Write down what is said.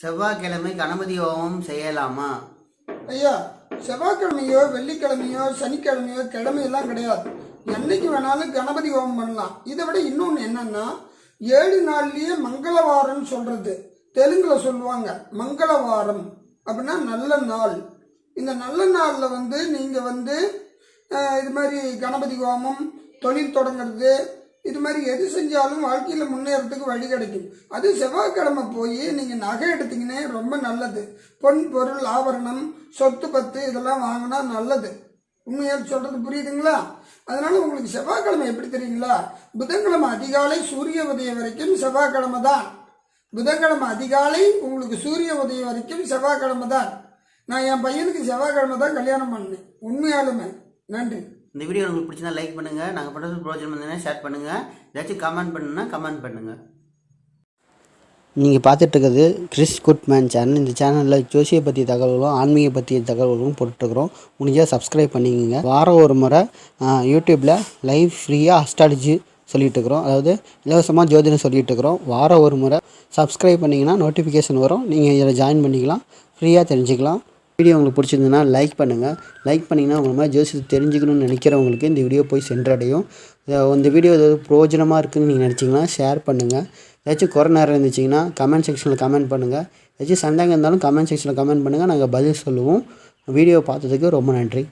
செவ்வாய்க்கிழமை கணபதி ஹோமம் செய்யலாமா? ஐயா, செவ்வாய்க்கிழமையோ வெள்ளிக்கிழமையோ சனிக்கிழமையோ கிழமையெல்லாம் கிடையாது. என்னைக்கு வேணாலும் கணபதி ஹோமம் பண்ணலாம். இதை விட இன்னொன்று என்னன்னா, 7 நாள்லயே மங்களவாரம்னு சொல்றது தெலுங்குல சொல்லுவாங்க. மங்களவாரம் அப்படின்னா நல்ல நாள். இந்த நல்ல நாளில் நீங்கள் இது மாதிரி கணபதி ஹோமம், தொழில் தொடங்கிறது, இது மாதிரி எது செஞ்சாலும் வாழ்க்கையில் முன்னேறதுக்கு வழி கிடைக்கும். அது செவ்வாய்க்கிழமை போய் நீங்கள் நகை எடுத்தீங்கன்னே ரொம்ப நல்லது. பொன் பொருள் ஆபரணம் சொத்து பத்து இதெல்லாம் வாங்கினா நல்லது. உண்மையாக சொல்கிறது புரியுதுங்களா? அதனால உங்களுக்கு செவ்வாய்க்கிழமை எப்படி தெரியுங்களா? புதன்கிழமை அதிகாலை சூரிய உதயம் வரைக்கும் செவ்வாய்க்கிழமை தான். புதன்கிழமை அதிகாலை உங்களுக்கு சூரிய உதயம் வரைக்கும் செவ்வாய்க்கிழமை தான். நான் என் பையனுக்கு செவ்வாய்க்கிழமை தான் கல்யாணம் பண்ணேன். உண்மையாலுமே நன்றி. இந்த வீடியோ உங்களுக்கு பிடிச்சிருந்தா லைக் பண்ணுங்கள். நாங்கள் பண்ணுறது பிரோஜனம் இருந்ததுன்னா ஷேர் பண்ணுங்கள். ஏதாச்சும் கமெண்ட் பண்ணுன்னா கமெண்ட் பண்ணுங்கள். நீங்கள் பார்த்துட்ருக்கிறது கிறிஸ் குட்மேன் சேனல். இந்த சேனலில் ஜோசியை பற்றிய தகவல்களும் ஆன்மீக பற்றிய தகவல்களும் போட்டுருக்குறோம். முடிஞ்சால் சப்ஸ்கிரைப் பண்ணிக்கோங்க. வாரம் ஒரு முறை யூடியூப்பில் லைவ் ஃப்ரீயாக அஸ்ட்ராலஜி சொல்லிகிட்ருக்குறோம். அதாவது இலவசமாக ஜோதிடம் சொல்லிகிட்ருக்குறோம். வாரம் ஒரு முறை சப்ஸ்கிரைப் பண்ணிங்கன்னா நோட்டிஃபிகேஷன் வரும். நீங்கள் இதில் ஜாயின் பண்ணிக்கலாம், ஃப்ரீயாக தெரிஞ்சுக்கலாம். வீடியோ உங்களுக்கு பிடிச்சிருந்ததுன்னா லைக் பண்ணுங்கள். லைக் பண்ணிங்கன்னா உங்கள் மாதிரி ஜோசியத்தை தெரிஞ்சுக்கணும்னு நினைக்கிறவங்களுக்கு இந்த வீடியோ போய் சென்றடையும். இந்த வீடியோ ஏதாவது பிரயோஜனமாக இருக்குதுன்னு நீங்கள் நினச்சிங்கன்னா ஷேர் பண்ணுங்கள். ஏதாச்சும் குறை நேரம் இருந்துச்சிங்கன்னா கமெண்ட் செக்ஷனில் கமெண்ட் பண்ணுங்கள். ஏதாச்சும் சந்தேகம் இருந்தாலும் கமெண்ட் செக்ஷனில் கமெண்ட் பண்ணுங்கள். நாங்கள் பதில் சொல்லுவோம். வீடியோ பார்த்ததுக்கு ரொம்ப நன்றி.